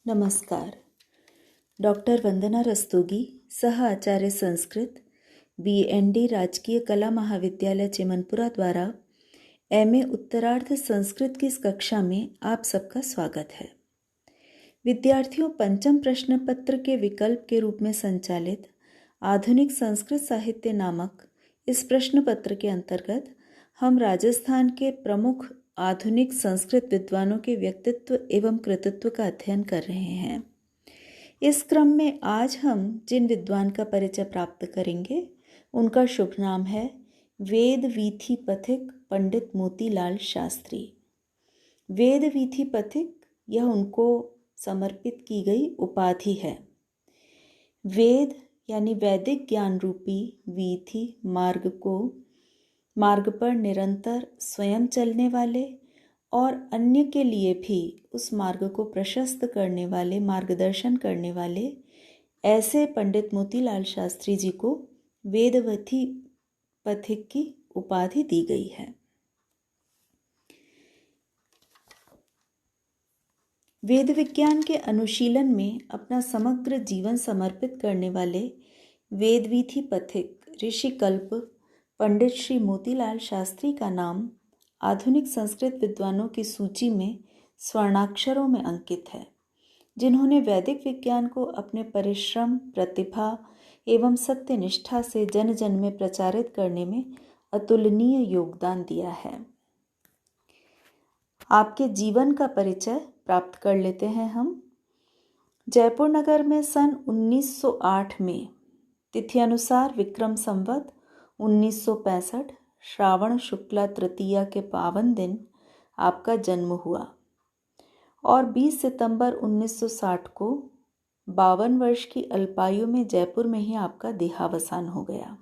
नमस्कार। डॉक्टर वंदना रस्तोगी, सह आचार्य संस्कृत, BND राजकीय कला महाविद्यालय चिमनपुरा द्वारा MA उत्तरार्ध संस्कृत की इस कक्षा में आप सबका स्वागत है। विद्यार्थियों, पंचम प्रश्न पत्र के विकल्प के रूप में संचालित आधुनिक संस्कृत साहित्य नामक इस प्रश्न पत्र के अंतर्गत हम राजस्थान के प्रमुख आधुनिक संस्कृत विद्वानों के व्यक्तित्व एवं कृतित्व का अध्ययन कर रहे हैं। इस क्रम में आज हम जिन विद्वान का परिचय प्राप्त करेंगे उनका शुभ नाम है वेद वीथि पथिक पंडित मोतीलाल शास्त्री। वेद वीथि पथिक यह उनको समर्पित की गई उपाधि है। वेद यानी वैदिक ज्ञान रूपी वीथि मार्ग पर निरंतर स्वयं चलने वाले और अन्य के लिए भी उस मार्ग को प्रशस्त करने वाले, मार्गदर्शन करने वाले ऐसे पंडित मोतीलाल शास्त्री जी को वेदवीथि पथिक की उपाधि दी गई है। वेद विज्ञान के अनुशीलन में अपना समग्र जीवन समर्पित करने वाले वेदवीथि पथिक ऋषि कल्प पंडित श्री मोतीलाल शास्त्री का नाम आधुनिक संस्कृत विद्वानों की सूची में स्वर्णाक्षरों में अंकित है, जिन्होंने वैदिक विज्ञान को अपने परिश्रम, प्रतिभा एवं सत्यनिष्ठा से जन जन में प्रचारित करने में अतुलनीय योगदान दिया है। आपके जीवन का परिचय प्राप्त कर लेते हैं हम। जयपुर नगर में सन 1908 में तिथि अनुसार विक्रम संवत 1965 श्रावण शुक्ला तृतीया के पावन दिन आपका जन्म हुआ और 20 सितंबर 1960 को 52 वर्ष की अल्पायु में जयपुर में ही आपका देहावसान हो गया।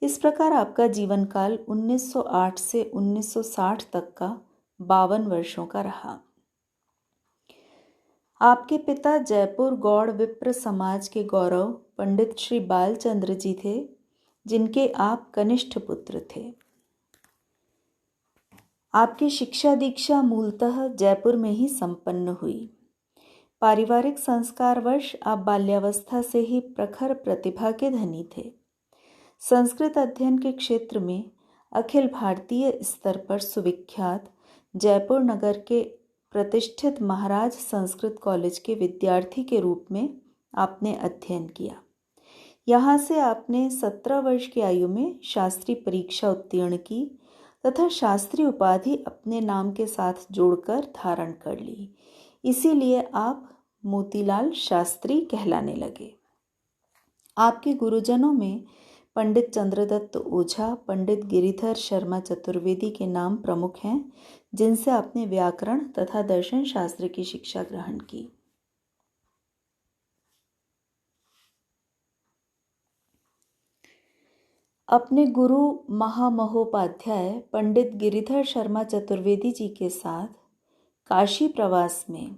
इस प्रकार आपका जीवन काल 1908 से 1960 तक का 52 वर्षों का रहा। आपके पिता जयपुर गौड़ विप्र समाज के गौरव पंडित श्री बालचंद्र जी थे, जिनके आप कनिष्ठ पुत्र थे। आपकी शिक्षा दीक्षा मूलतः जयपुर में ही संपन्न हुई। पारिवारिक संस्कारवश आप बाल्यावस्था से ही प्रखर प्रतिभा के धनी थे। संस्कृत अध्ययन के क्षेत्र में अखिल भारतीय स्तर पर सुविख्यात जयपुर नगर के प्रतिष्ठित महाराज संस्कृत कॉलेज के विद्यार्थी के रूप में आपने अध्ययन किया। यहाँ से आपने 17 वर्ष की आयु में शास्त्री परीक्षा उत्तीर्ण की तथा शास्त्री उपाधि अपने नाम के साथ जोड़कर धारण कर ली। इसीलिए आप मोतीलाल शास्त्री कहलाने लगे। आपके गुरुजनों में पंडित चंद्रदत्त ओझा, पंडित गिरिधर शर्मा चतुर्वेदी के नाम प्रमुख हैं, जिनसे आपने व्याकरण तथा दर्शन शास्त्र की शिक्षा ग्रहण की। अपने गुरु महामहोपाध्याय पंडित गिरिधर शर्मा चतुर्वेदी जी के साथ काशी प्रवास में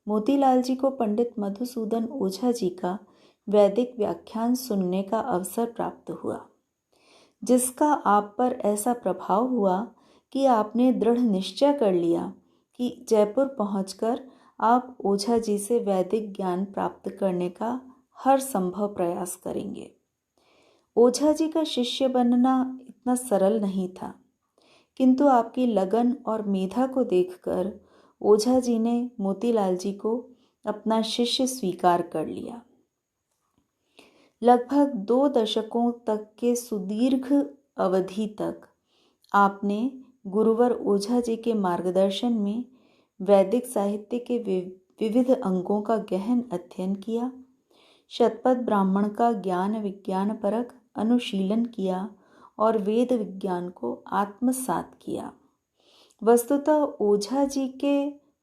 मोतीलाल जी को पंडित मधुसूदन ओझा जी का वैदिक व्याख्यान सुनने का अवसर प्राप्त हुआ, जिसका आप पर ऐसा प्रभाव हुआ कि आपने दृढ़ निश्चय कर लिया कि जयपुर पहुंचकर आप ओझा जी से वैदिक ज्ञान प्राप्त करने का हर संभव प्रयास करेंगे। ओझा जी का शिष्य बनना इतना सरल नहीं था, किंतु आपकी लगन और मेधा को देखकर ओझा जी ने मोतीलाल जी को अपना शिष्य स्वीकार कर लिया। लगभग 2 दशकों तक के सुदीर्घ अवधि तक आपने गुरुवर ओझा जी के मार्गदर्शन में वैदिक साहित्य के विविध अंगों का गहन अध्ययन किया, शतपथ ब्राह्मण का ज्ञान विज्ञान परक अनुशीलन किया और वेद विज्ञान को आत्मसात किया। वस्तुतः ओझा जी के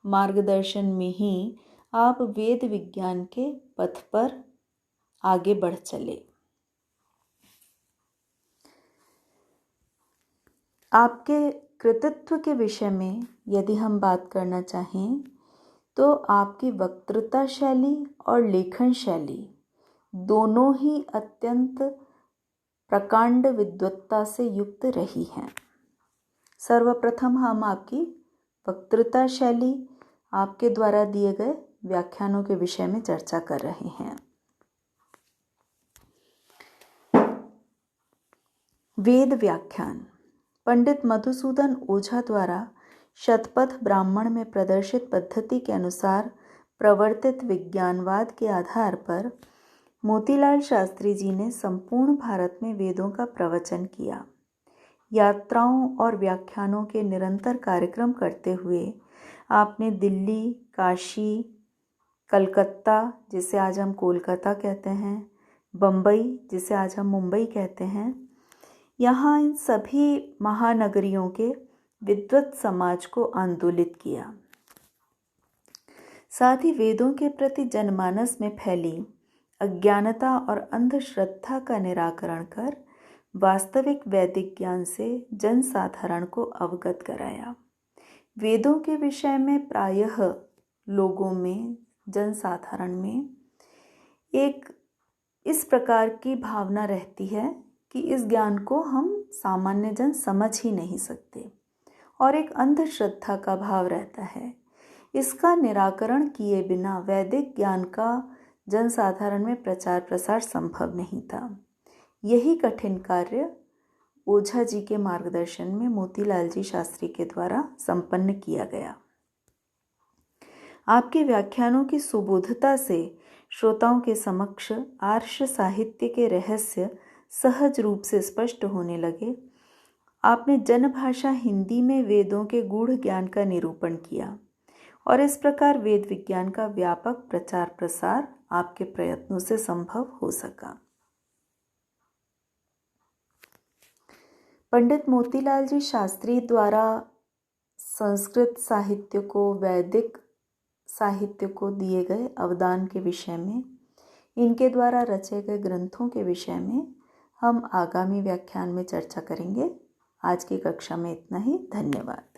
मार्गदर्शन में ही आप वेद विज्ञान के पथ पर आगे बढ़ चले। आपके कृतित्व के विषय में यदि हम बात करना चाहें तो आपकी वक्तृता शैली और लेखन शैली दोनों ही अत्यंत प्रकांड विद्वत्ता से युक्त रही हैं। सर्वप्रथम हम आपकी वक्तृता शैली, आपके द्वारा दिए गए व्याख्यानों के विषय में चर्चा कर रहे हैं। वेद व्याख्यान। पंडित मधुसूदन ओझा द्वारा शतपथ ब्राह्मण में प्रदर्शित पद्धति के अनुसार प्रवर्तित विज्ञानवाद के आधार पर मोतीलाल शास्त्री जी ने संपूर्ण भारत में वेदों का प्रवचन किया। यात्राओं और व्याख्यानों के निरंतर कार्यक्रम करते हुए आपने दिल्ली, काशी, कलकत्ता जिसे आज हम कोलकाता कहते हैं, बम्बई जिसे आज हम मुंबई कहते हैं, यहाँ इन सभी महानगरियों के विद्वत समाज को आंदोलित किया। साथ ही वेदों के प्रति जनमानस में फैली अज्ञानता और अंधश्रद्धा का निराकरण कर वास्तविक वैदिक ज्ञान से जनसाधारण को अवगत कराया। वेदों के विषय में प्रायः लोगों में, जनसाधारण में एक इस प्रकार की भावना रहती है कि इस ज्ञान को हम सामान्य जन समझ ही नहीं सकते और एक अंधश्रद्धा का भाव रहता है। इसका निराकरण किए बिना वैदिक ज्ञान का जनसाधारण में प्रचार प्रसार संभव नहीं था। यही कठिन कार्य ओझा जी के मार्गदर्शन में मोतीलाल जी शास्त्री के द्वारा संपन्न किया गया। आपके व्याख्यानों की सुबोधता से श्रोताओं के समक्ष आर्ष साहित्य के रहस्य सहज रूप से स्पष्ट होने लगे। आपने जनभाषा हिंदी में वेदों के गूढ़ ज्ञान का निरूपण किया और इस प्रकार वेद विज्ञान का व्यापक प्रचार प्रसार आपके प्रयत्नों से संभव हो सका। पंडित मोतीलाल जी शास्त्री द्वारा संस्कृत साहित्य को, वैदिक साहित्य को दिए गए अवदान के विषय में, इनके द्वारा रचे गए ग्रंथों के विषय में हम आगामी व्याख्यान में चर्चा करेंगे। आज की कक्षा में इतना ही। धन्यवाद।